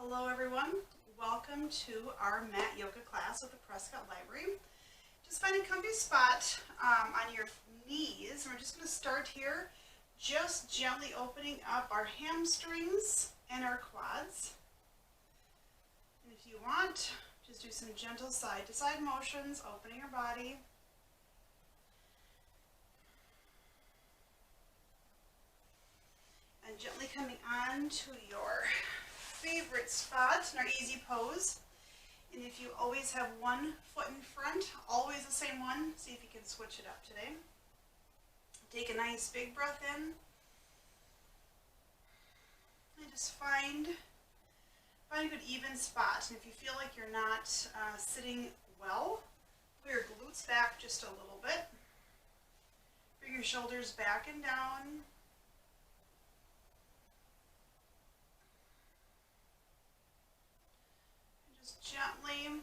Hello everyone, welcome to our mat yoga class at the Prescott Library. Just find a comfy spot on your knees. We're just going to start here, just gently opening up our hamstrings and our quads. And if you want, just do some gentle side to side motions, opening your body. And gently coming on to your favorite spot in our easy pose. And if you always have one foot in front, always the same one, see if you can switch it up today. Take a nice big breath in. And just find a good even spot. And if you feel like you're not sitting well, pull your glutes back just a little bit. Bring your shoulders back and down. Gently,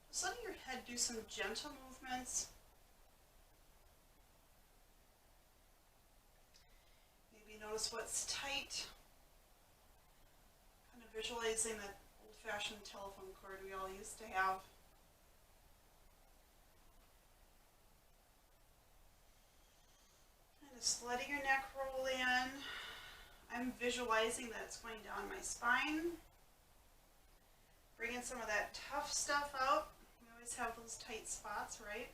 just letting your head do some gentle movements. Maybe notice what's tight. Kind of visualizing that old-fashioned telephone cord we all used to have. And just letting your neck roll in. I'm visualizing that it's going down my spine. Bringing some of that tough stuff out. We always have those tight spots, right?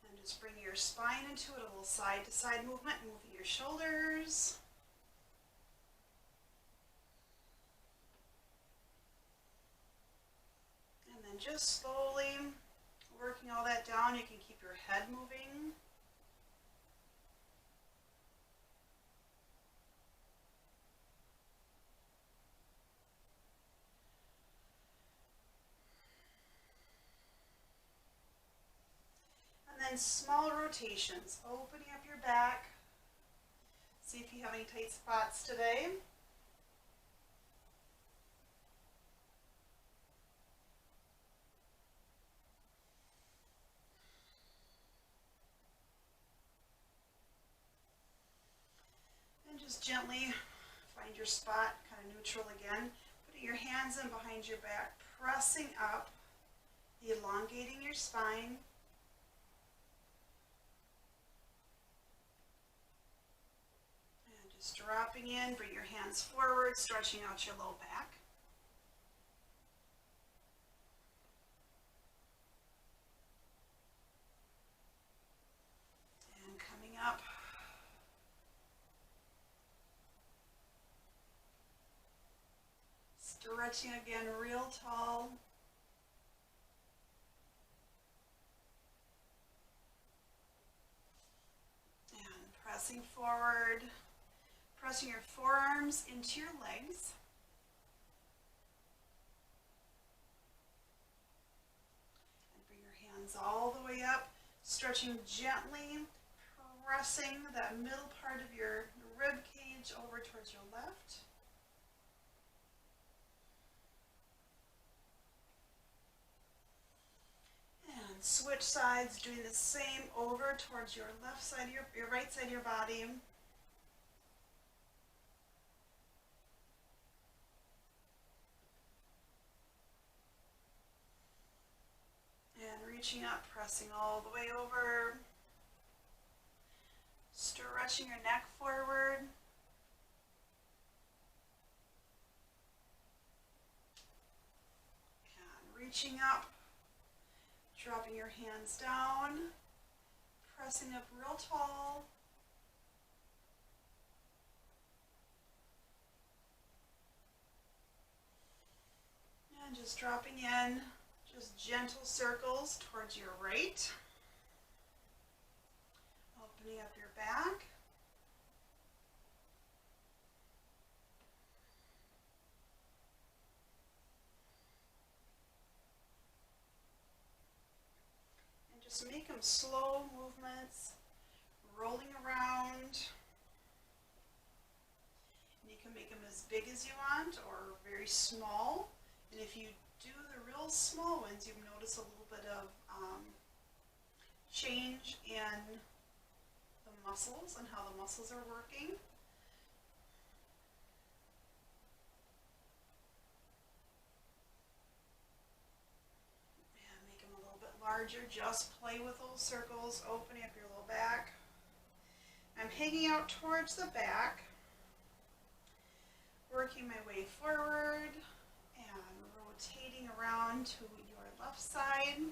And just bring your spine into it, a little side to side movement, moving your shoulders. And then just slowly working all that down. You can keep your head moving. And then small rotations, opening up your back. See if you have any tight spots today. And just gently find your spot, kind of neutral again. Putting your hands in behind your back, pressing up, elongating your spine. Just dropping in, bring your hands forward, stretching out your low back. And coming up. Stretching again real tall. And pressing forward. Pressing your forearms into your legs. And bring your hands all the way up, stretching gently, pressing that middle part of your rib cage over towards your left. And switch sides, doing the same over towards your left side, your right side of your body. Reaching up, pressing all the way over, stretching your neck forward, and reaching up, dropping your hands down, pressing up real tall, and just dropping in. Just gentle circles towards your right, opening up your back. And just make them slow movements, rolling around. And you can make them as big as you want or very small. And if you do the real small ones, you notice a little bit of change in muscles and how the muscles are working. And make them a little bit larger. Just play with those circles, opening up your low back. I'm hanging out towards the back, working my way forward and rotating around to your left side.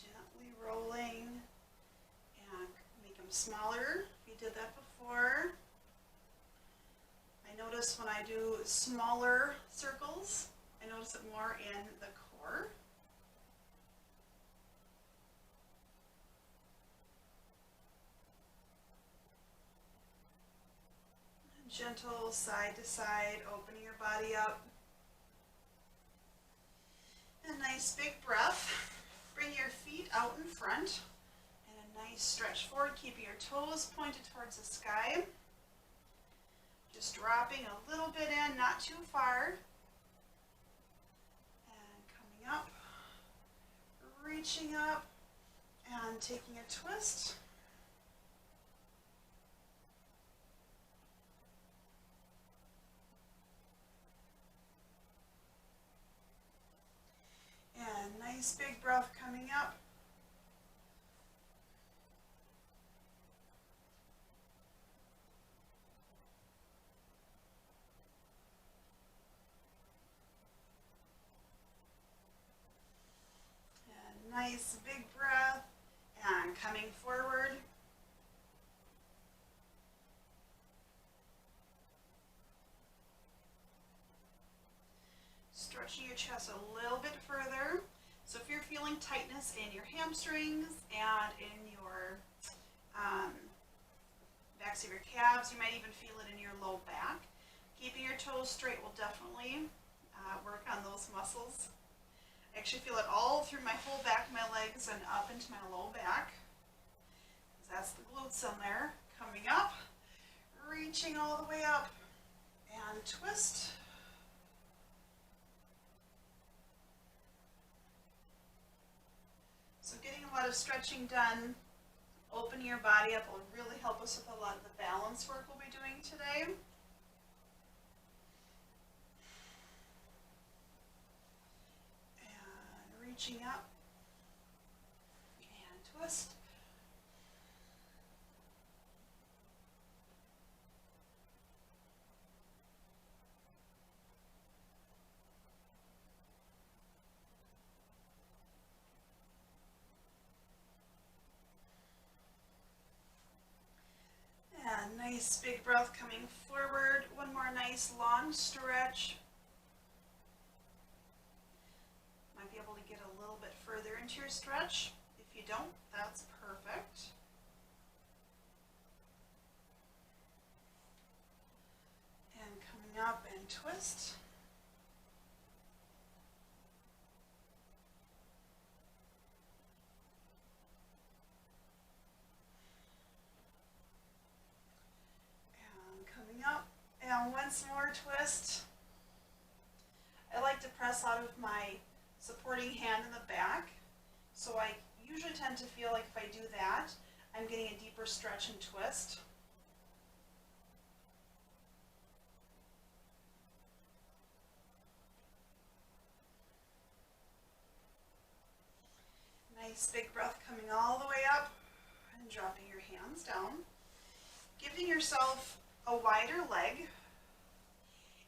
Gently rolling and make them smaller. We did that before. I notice when I do smaller circles, I notice it more in the core. Gentle side to side, opening your body up. A nice big breath. Bring your feet out in front and a nice stretch forward, keeping your toes pointed towards the sky. Just dropping a little bit in, not too far. And coming up, reaching up and taking a twist. And nice big breath coming up. And nice big breath and coming forward. Stretching your chest a little bit further. So if you're feeling tightness in your hamstrings and in your backs of your calves, you might even feel it in your low back. Keeping your toes straight will definitely work on those muscles. I actually feel it all through my whole back of my legs and up into my low back. That's the glutes in there. Coming up, reaching all the way up and twist. So getting a lot of stretching done, opening your body up will really help us with a lot of the balance work we'll be doing today. And reaching up and twist. And nice big breath coming forward. One more nice long stretch. Might be able to get a little bit further into your stretch. If you don't, that's perfect. And coming up and twist. Up and once more twist. I like to press out of my supporting hand in the back, so I usually tend to feel like if I do that, I'm getting a deeper stretch and twist. Nice big breath coming all the way up and dropping your hands down. Giving yourself a wider leg,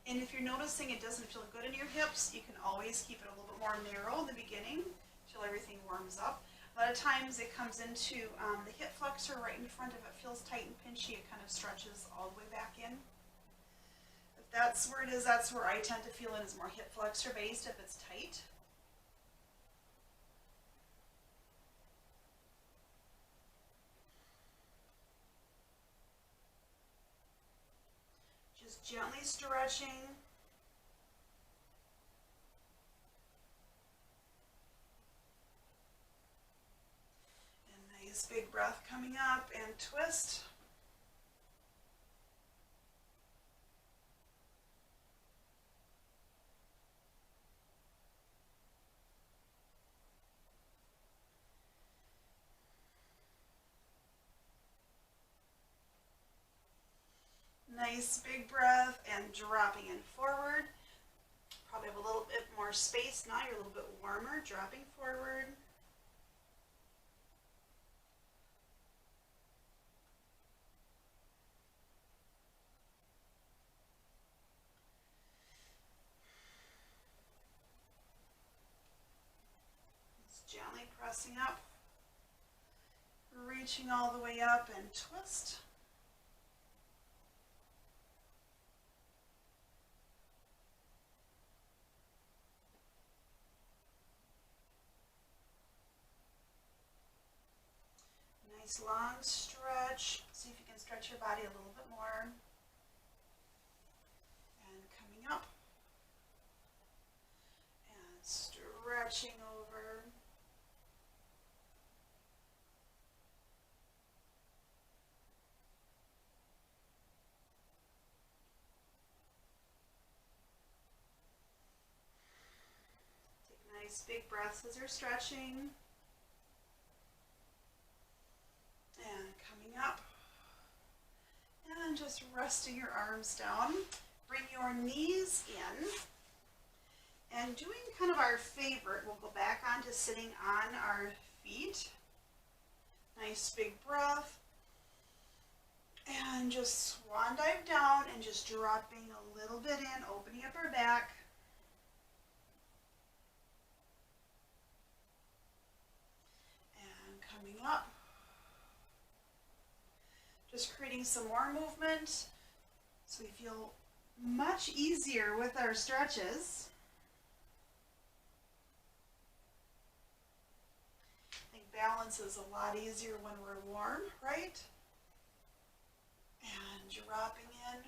and if you're noticing it doesn't feel good in your hips, you can always keep it a little bit more narrow in the beginning until everything warms up. A lot of times it comes into the hip flexor right in front. If it feels tight and pinchy, it kind of stretches all the way back in. If that's where it is, that's where I tend to feel it is more hip flexor based if it's tight. Just gently stretching. Nice big breath coming up and twist. Nice big breath and dropping in forward. Probably have a little bit more space now. You're a little bit warmer, dropping forward. Just gently pressing up, reaching all the way up and twist. Nice long stretch. See if you can stretch your body a little bit more. And coming up. And stretching over. Take nice big breaths as you're stretching. And coming up, and just resting your arms down. Bring your knees in, and doing kind of our favorite, we'll go back onto sitting on our feet. Nice big breath, and just swan dive down and just dropping a little bit in, opening up our back. And coming up. Just creating some more movement so we feel much easier with our stretches. I think balance is a lot easier when we're warm, right? And dropping in.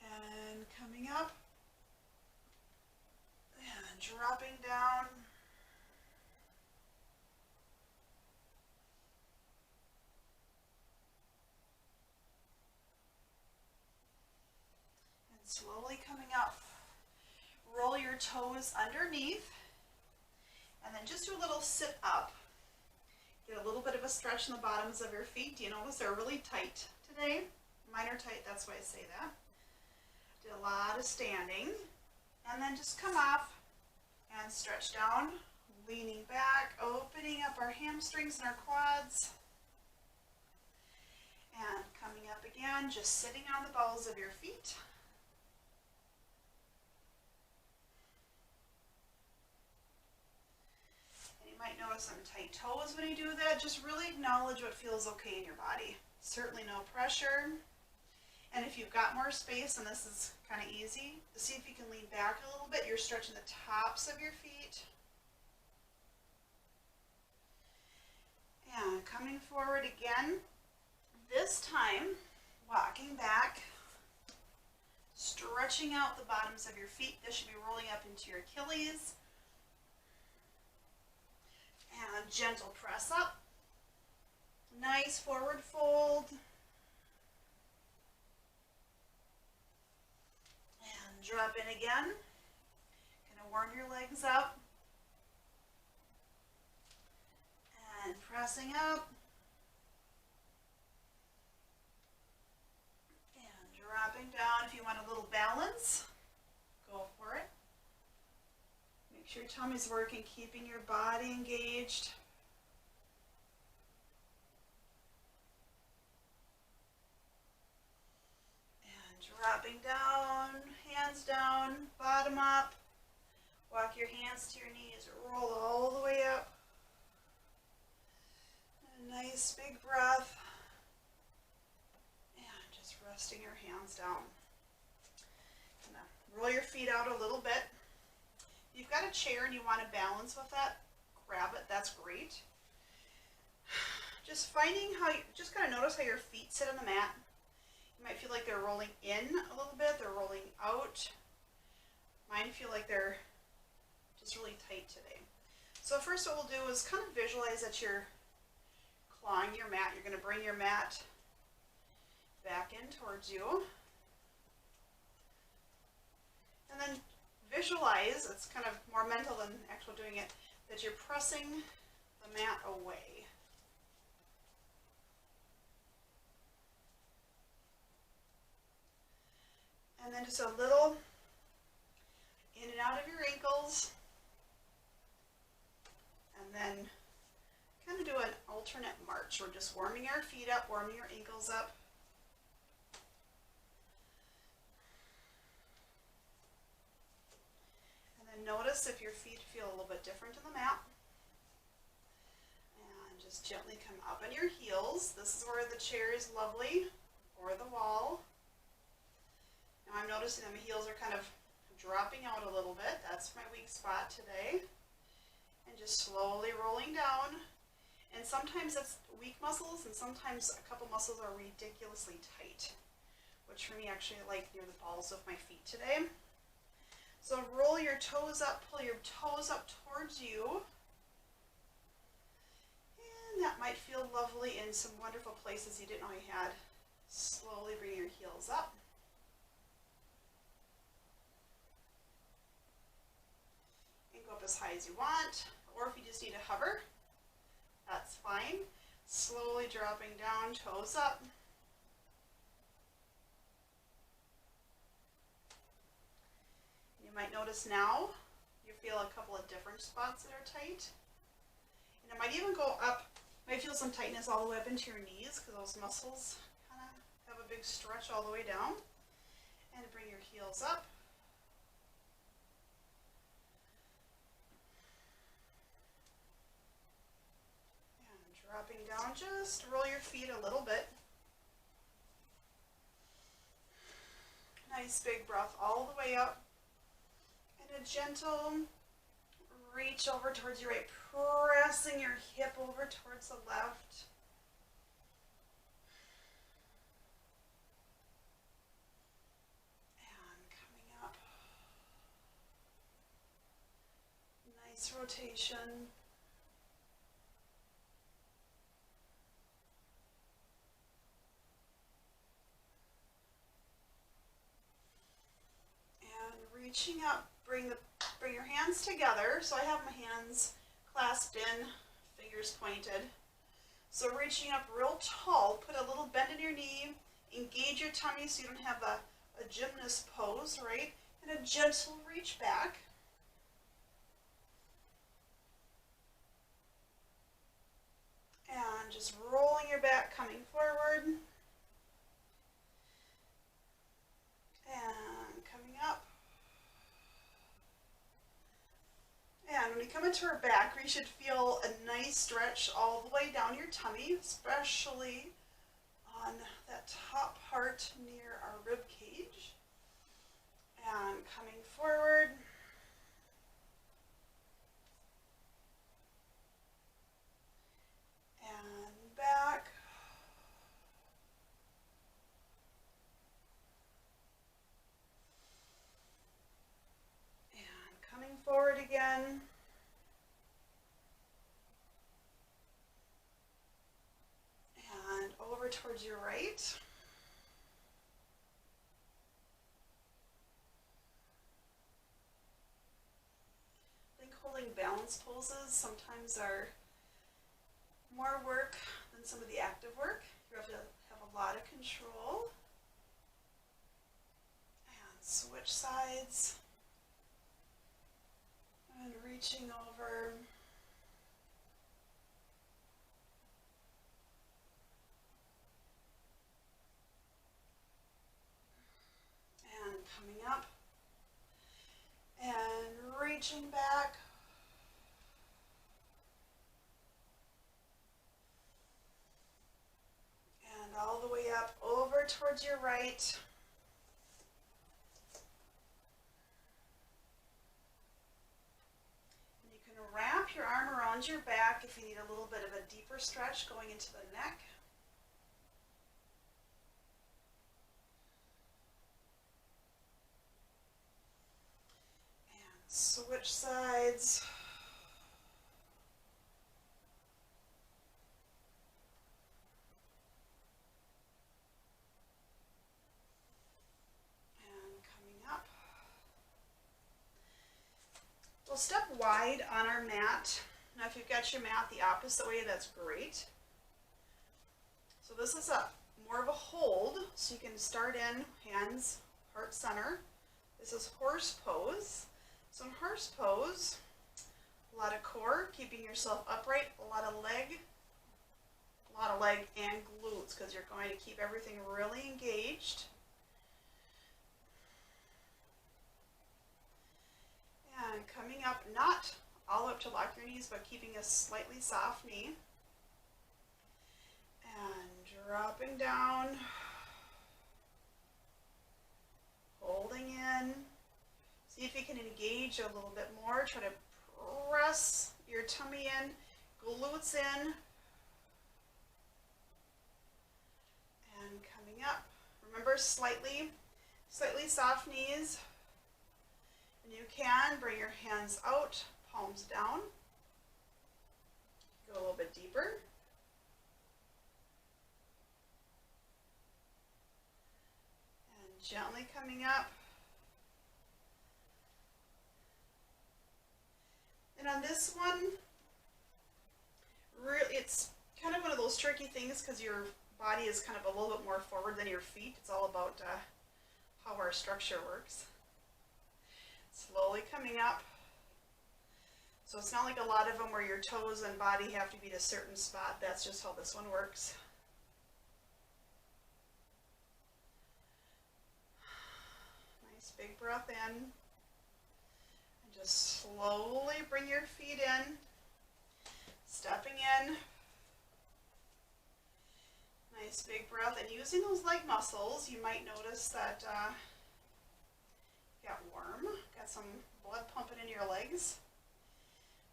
And coming up. And dropping down. And slowly coming up. Roll your toes underneath. And then just do a little sit up. Get a little bit of a stretch in the bottoms of your feet. Do you notice they're really tight today? Mine are tight, that's why I say that. Did a lot of standing. And then just come off and stretch down, leaning back, opening up our hamstrings and our quads. And coming up again, just sitting on the balls of your feet. And you might notice some tight toes when you do that. Just really acknowledge what feels okay in your body. Certainly no pressure. And if you've got more space, and this is kind of easy, see if you can lean back a little bit. You're stretching the tops of your feet. And coming forward again. This time, walking back, stretching out the bottoms of your feet. This should be rolling up into your Achilles. And gentle press up. Nice forward fold. Drop in again. Kind of warm your legs up. And pressing up. And dropping down. If you want a little balance, go for it. Make sure your tummy's working, keeping your body engaged. Dropping down, hands down, bottom up. Walk your hands to your knees, roll all the way up. A nice big breath. And just resting your hands down. Roll your feet out a little bit. If you've got a chair and you want to balance with that, grab it, that's great. Just finding how you, just kind of notice how your feet sit on the mat. You might feel like they're rolling in a little bit, they're rolling out. Mine feel like they're just really tight today. So first what we'll do is kind of visualize that you're clawing your mat. You're going to bring your mat back in towards you. And then visualize, it's kind of more mental than actual doing it, that you're pressing the mat away. And then just a little in and out of your ankles. And then kind of do an alternate march. We're just warming our feet up, warming your ankles up. And then notice if your feet feel a little bit different in the mat. And just gently come up on your heels. This is where the chair is lovely, or the wall. Now I'm noticing that my heels are kind of dropping out a little bit. That's my weak spot today. And just slowly rolling down. And sometimes that's weak muscles, and sometimes a couple muscles are ridiculously tight, which for me actually I like near the balls of my feet today. So roll your toes up, pull your toes up towards you. And that might feel lovely in some wonderful places you didn't know you had. Slowly bring your heels up. Go up as high as you want, or if you just need to hover, that's fine. Slowly dropping down, toes up. You might notice now you feel a couple of different spots that are tight. And it might even go up, might feel some tightness all the way up into your knees because those muscles kind of have a big stretch all the way down. And bring your heels up. Dropping down, just roll your feet a little bit. Nice big breath all the way up. And a gentle reach over towards your right, pressing your hip over towards the left. And coming up. Nice rotation. Reaching up, bring your hands together. So I have my hands clasped in, fingers pointed. So reaching up real tall, put a little bend in your knee, engage your tummy so you don't have a gymnast pose, right? And a gentle reach back. And just rolling your back, coming forward. And coming up. And when we come into our back, we should feel a nice stretch all the way down your tummy, especially on that top part near our rib cage. And coming forward. And back. Coming forward again. And over towards your right. I think holding balance poses sometimes are more work than some of the active work. You have to have a lot of control. And switch sides. And reaching over. And coming up. And reaching back. And all the way up over towards your right. Wrap your arm around your back if you need a little bit of a deeper stretch going into the neck. Switch sides. And coming up. We'll step wide on our mat. Now if you've got your mat the opposite way, that's great. So this is more of a hold, so you can start in hands heart center. This is horse pose. So in horse pose, a lot of core, keeping yourself upright, a lot of leg and glutes, because you're going to keep everything really engaged. And coming up, not all the way up to lock your knees, but keeping a slightly soft knee. And dropping down, holding in. See if you can engage a little bit more. Try to press your tummy in, glutes in. And coming up. Remember, slightly soft knees. And you can bring your hands out, palms down. Go a little bit deeper. And gently coming up. And on this one, really, it's kind of one of those tricky things because your body is kind of a little bit more forward than your feet. It's all about how our structure works. Slowly coming up. So it's not like a lot of them where your toes and body have to be at a certain spot. That's just how this one works. Nice big breath in. And just slowly bring your feet in. Stepping in. Nice big breath. And using those leg muscles, you might notice that got warm, got some blood pumping in your legs.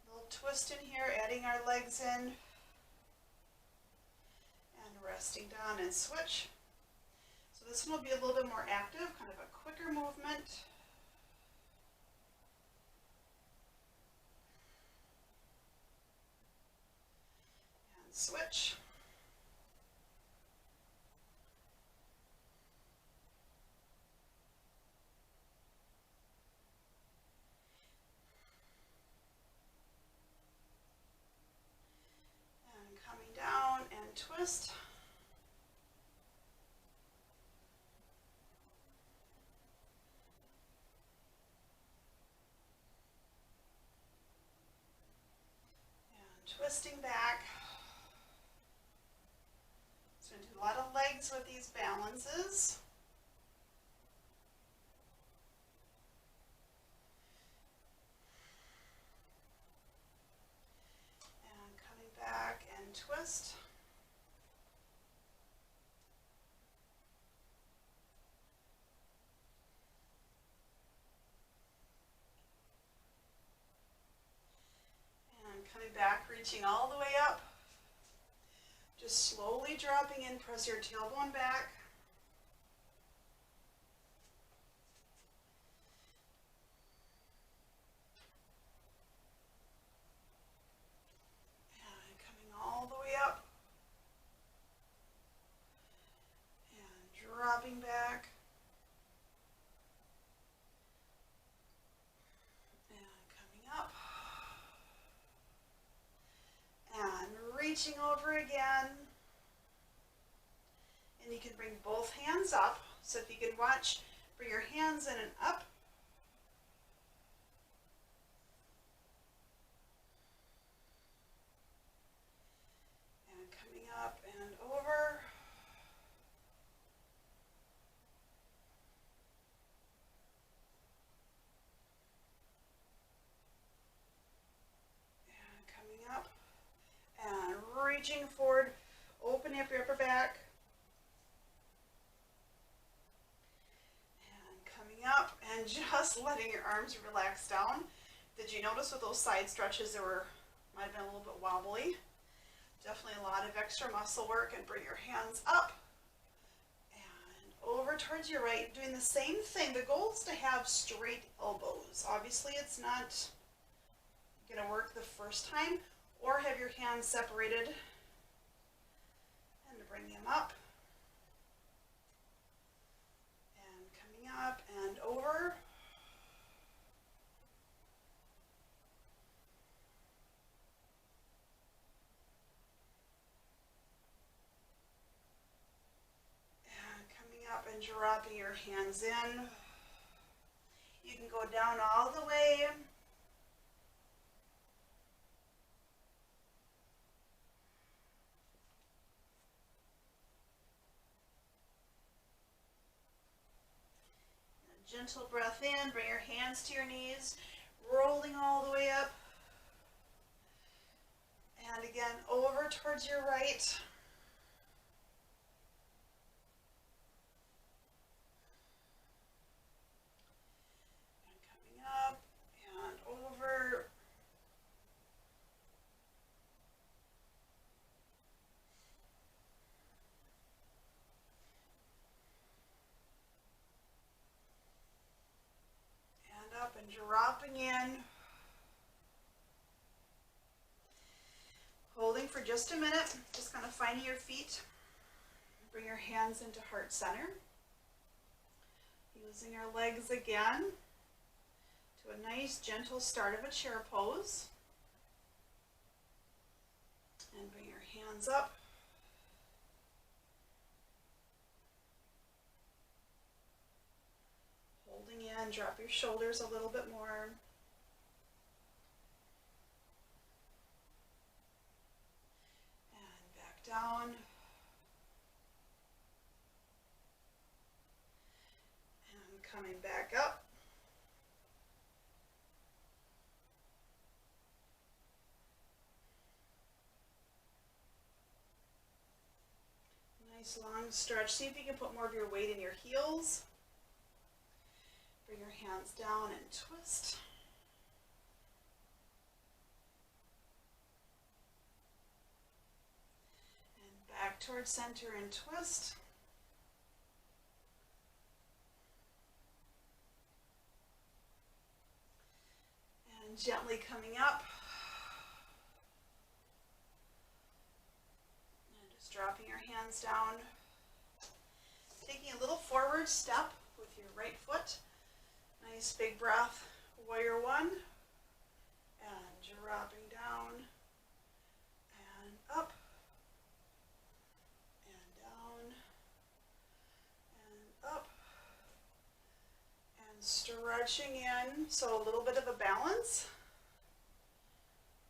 A little twist in here, adding our legs in. And resting down and switch. So this one will be a little bit more active, kind of a quicker movement. And switch. Down and twist. And twisting back. So do a lot of legs with these balances. And coming back and twist. And coming back, reaching all the way up. Just slowly dropping in, press your tailbone back. And coming all the way up. And dropping back. And coming up. And reaching over again. And you can bring both hands up. So if you can watch, bring your hands in and up. And coming up and over. And coming up. And reaching forward, opening up your upper back. And coming up and just letting your arms relax down. Did you notice with those side stretches there might have been a little bit wobbly? Definitely a lot of extra muscle work. And bring your hands up and over towards your right, doing the same thing. The goal is to have straight elbows. Obviously it's not going to work the first time, or have your hands separated and bring them up and coming up and over. And coming up and dropping your hands in. You can go down all the way. Gentle breath in, bring your hands to your knees, rolling all the way up. And again, over towards your right. And coming up and over. And up and dropping in. Holding for just a minute, just kind of finding your feet. Bring your hands into heart center. Using your legs again to a nice gentle start of a chair pose. And bring your hands up. Holding in, drop your shoulders a little bit more. And back down. And coming back up. Nice long stretch. See if you can put more of your weight in your heels. Bring your hands down and twist. And back towards center and twist. And gently coming up. And just dropping your hands down. Taking a little forward step with your right foot. Nice big breath, warrior one, and dropping down, and up, and down, and up, and stretching in, so a little bit of a balance,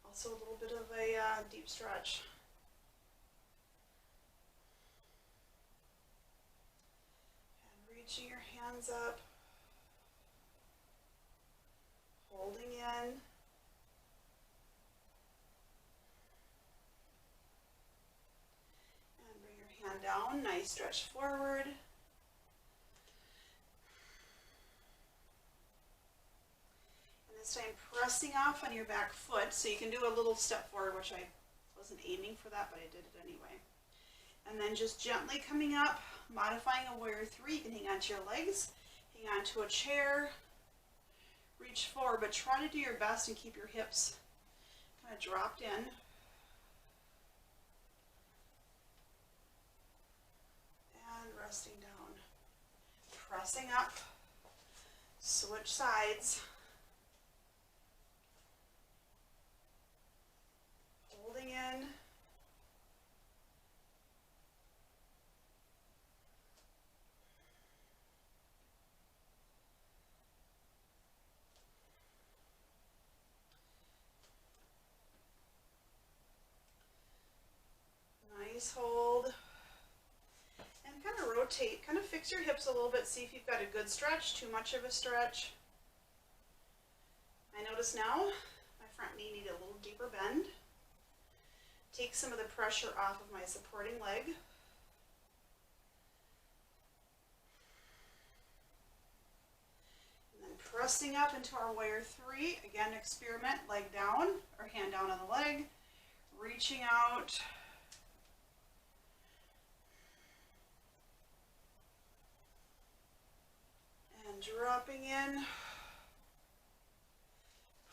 also a little bit of a deep stretch. And reaching your hands up. Holding in. And bring your hand down, nice stretch forward. And this time pressing off on your back foot, so you can do a little step forward, which I wasn't aiming for that, but I did it anyway. And then just gently coming up, modifying a warrior three. You can hang onto your legs, hang onto a chair. Reach forward, but try to do your best and keep your hips kind of dropped in. And resting down. Pressing up. Switch sides. Holding in. Nice hold. And kind of rotate, kind of fix your hips a little bit, see if you've got a good stretch, too much of a stretch. I notice now my front knee needed a little deeper bend. Take some of the pressure off of my supporting leg. And then pressing up into our warrior three. Again, experiment, leg down or hand down on the leg. Reaching out. And dropping in.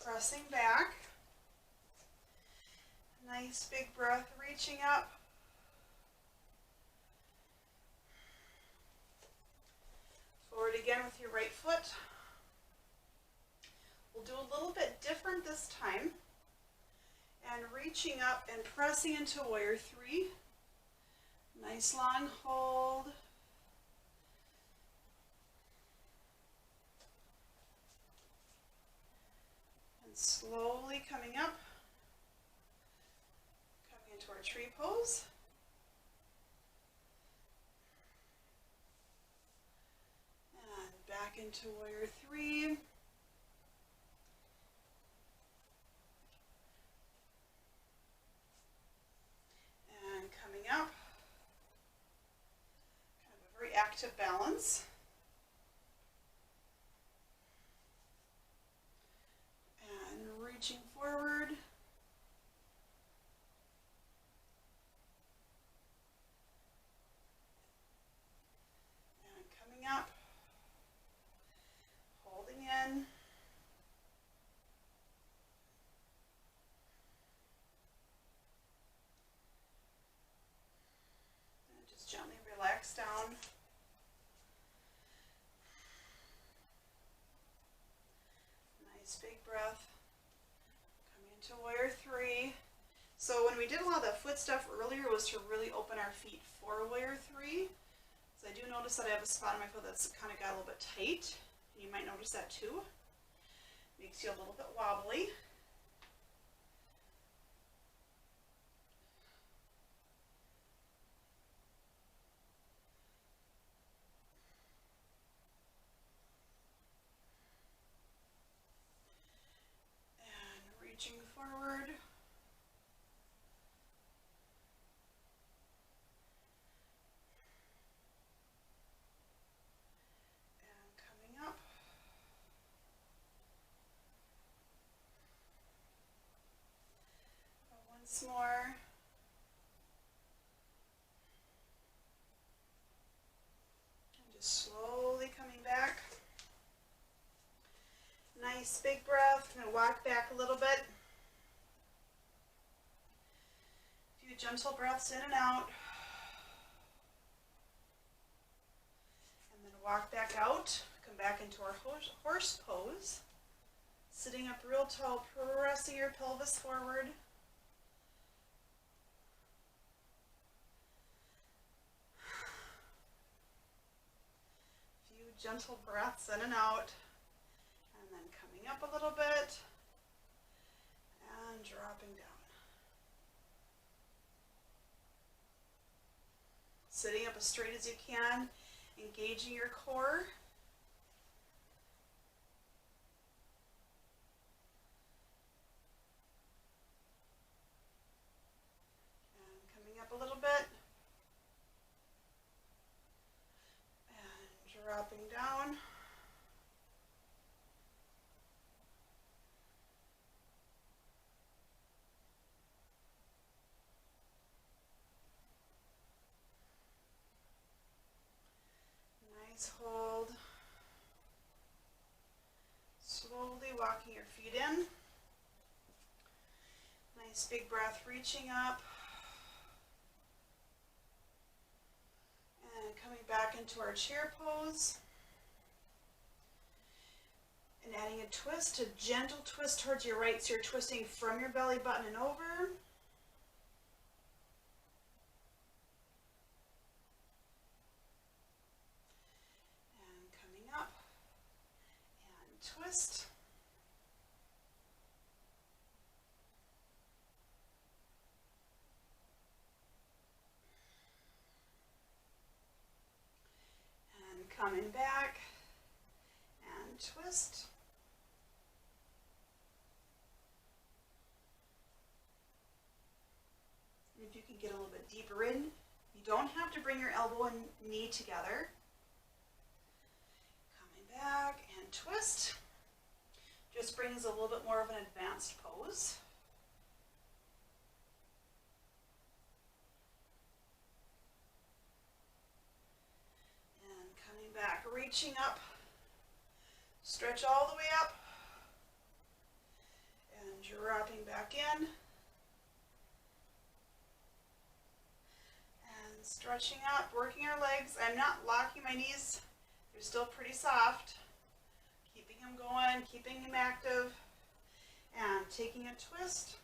Pressing back. Nice big breath, reaching up. Forward again with your right foot. We'll do a little bit different this time. And reaching up and pressing into warrior three. Nice long hold. And slowly coming up. Coming into our tree pose. And back into warrior three. Up, kind of a very active balance. And reaching forward. And coming up. Holding in. Gently relax down. Nice big breath. Coming into warrior three. So when we did a lot of the foot stuff earlier was to really open our feet for warrior three. So I do notice that I have a spot on my foot that's kind of got a little bit tight. And you might notice that too. Makes you a little bit wobbly. Reaching forward. And coming up. Once more. And just slowly coming back. Nice big breath. I'm going to walk back a little bit. A few gentle breaths in and out. And then walk back out. Come back into our horse pose. Sitting up real tall, pressing your pelvis forward. A few gentle breaths in and out. And then coming up a little bit and dropping down. Sitting up as straight as you can, engaging your core. And coming up a little bit and dropping down. Hold. Slowly walking your feet in. Nice big breath, reaching up. And coming back into our chair pose. And adding a twist, a gentle twist towards your right, so you're twisting from your belly button and over. Twist. And coming back and twist. And if you can get a little bit deeper in, you don't have to bring your elbow and knee together. Coming back and twist. Just brings a little bit more of an advanced pose. And coming back, reaching up, stretch all the way up, and dropping back in, stretching up, working our legs. I'm not locking my knees. They're still pretty soft. Keeping them going, keeping them active, and taking a twist.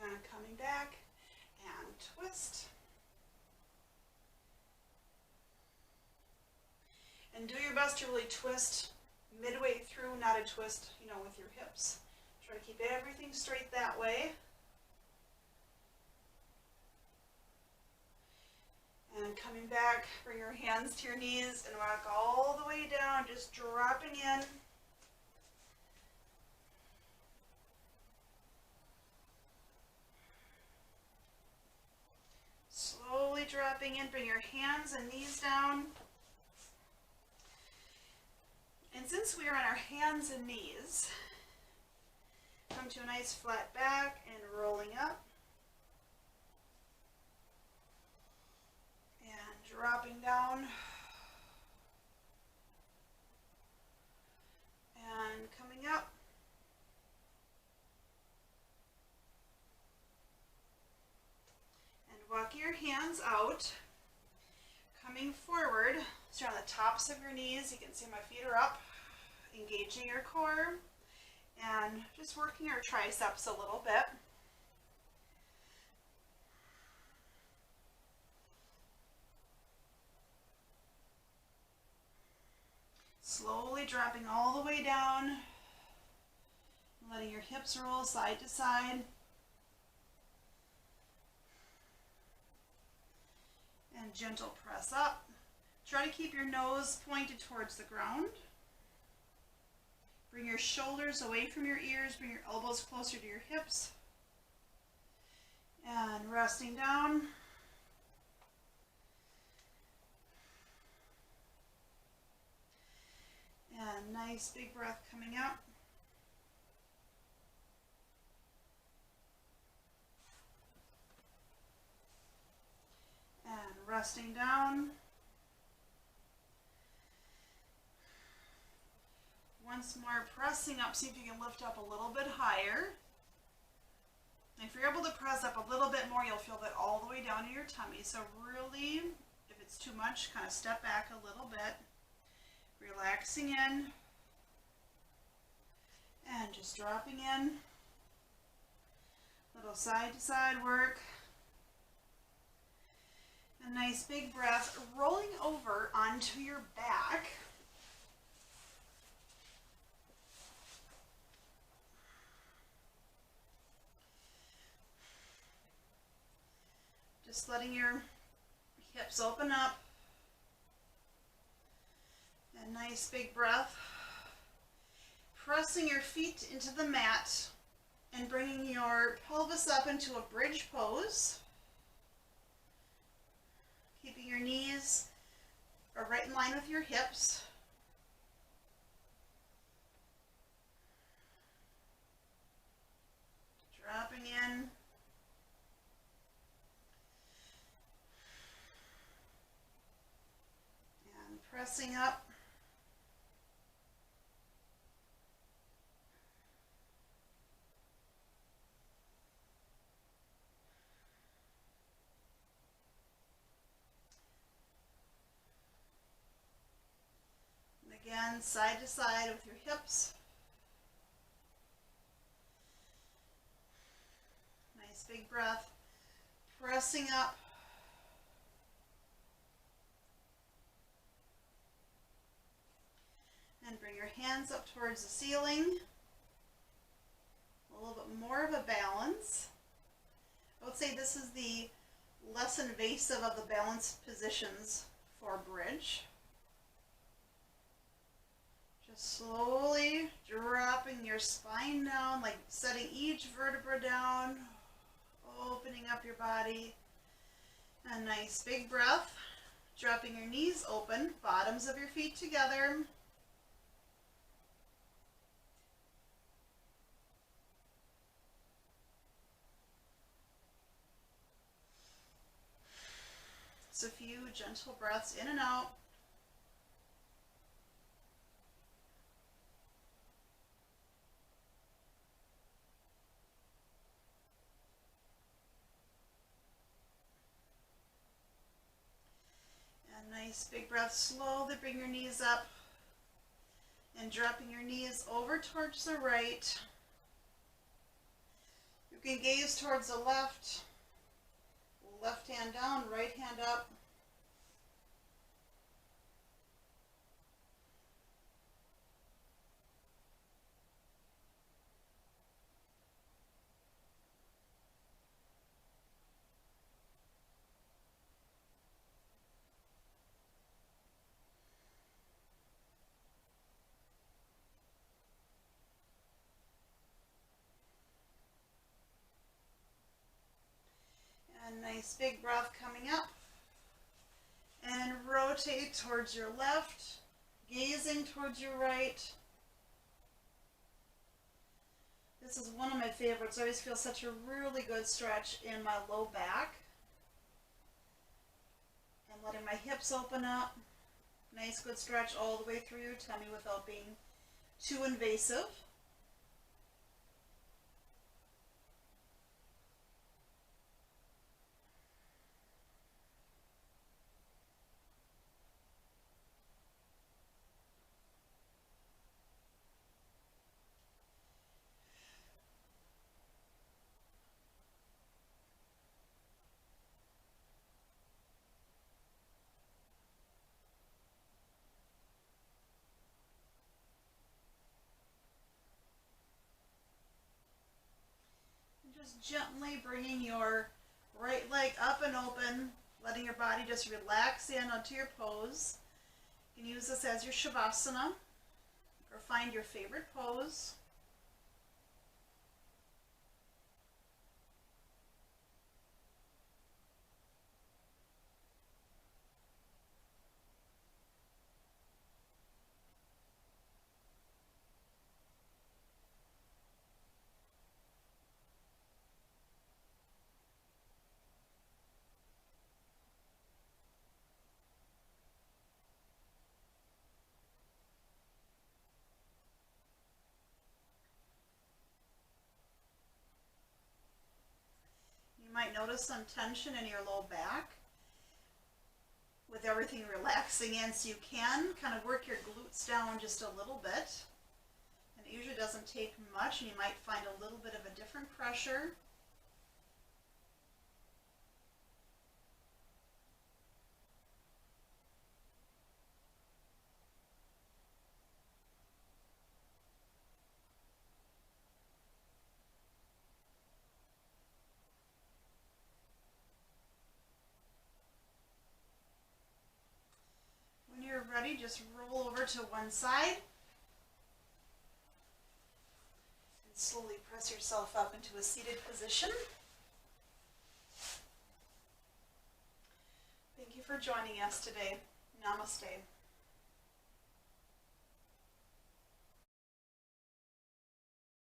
And coming back and twist. And do your best to really twist midway through, not a twist, with your hips. Try to keep everything straight that way. And coming back, bring your hands to your knees and rock all the way down, just dropping in. Slowly dropping in, bring your hands and knees down. And since we are on our hands and knees, come to a nice flat back and rolling up. And dropping down. And coming up. And walking your hands out. Coming forward. So on the tops of your knees, you can see my feet are up. Engaging your core. And just working your triceps a little bit. Slowly dropping all the way down. Letting your hips roll side to side. And gentle press up. Try to keep your nose pointed towards the ground. Bring your shoulders away from your ears. Bring your elbows closer to your hips. And resting down. And nice big breath coming out. And resting down. Once more, pressing up. See if you can lift up a little bit higher. If you're able to press up a little bit more, you'll feel that all the way down to your tummy. So really, if it's too much, kind of step back a little bit. Relaxing in. And just dropping in. Little side to side work. A nice big breath. Rolling over onto your back. Just letting your hips open up. A nice big breath. Pressing your feet into the mat and bringing your pelvis up into a bridge pose. Keeping your knees right in line with your hips. Dropping in. And pressing up. Again, side to side with your hips. Nice big breath. Pressing up. And bring your hands up towards the ceiling. A little bit more of a balance. I would say this is the less invasive of the balance positions for bridge. Just slowly dropping your spine down, like setting each vertebra down, opening up your body. A nice big breath, dropping your knees open, bottoms of your feet together. Just a few gentle breaths in and out. Nice big breath. Slowly bring your knees up and dropping your knees over towards the right. You can gaze towards the left. Left hand down, right hand up. And nice big breath coming up. And rotate towards your left, gazing towards your right. This is one of my favorites. I always feel such a really good stretch in my low back. And letting my hips open up. Nice good stretch all the way through your tummy without being too invasive. Just gently bringing your right leg up and open, letting your body just relax in onto your pose. You can use this as your Shavasana or find your favorite pose. You might notice some tension in your low back with everything relaxing in, so you can kind of work your glutes down just a little bit. And it usually doesn't take much, and you might find a little bit of a different pressure. When you're ready, just roll over to one side and slowly press yourself up into a seated position. Thank you for joining us today. Namaste.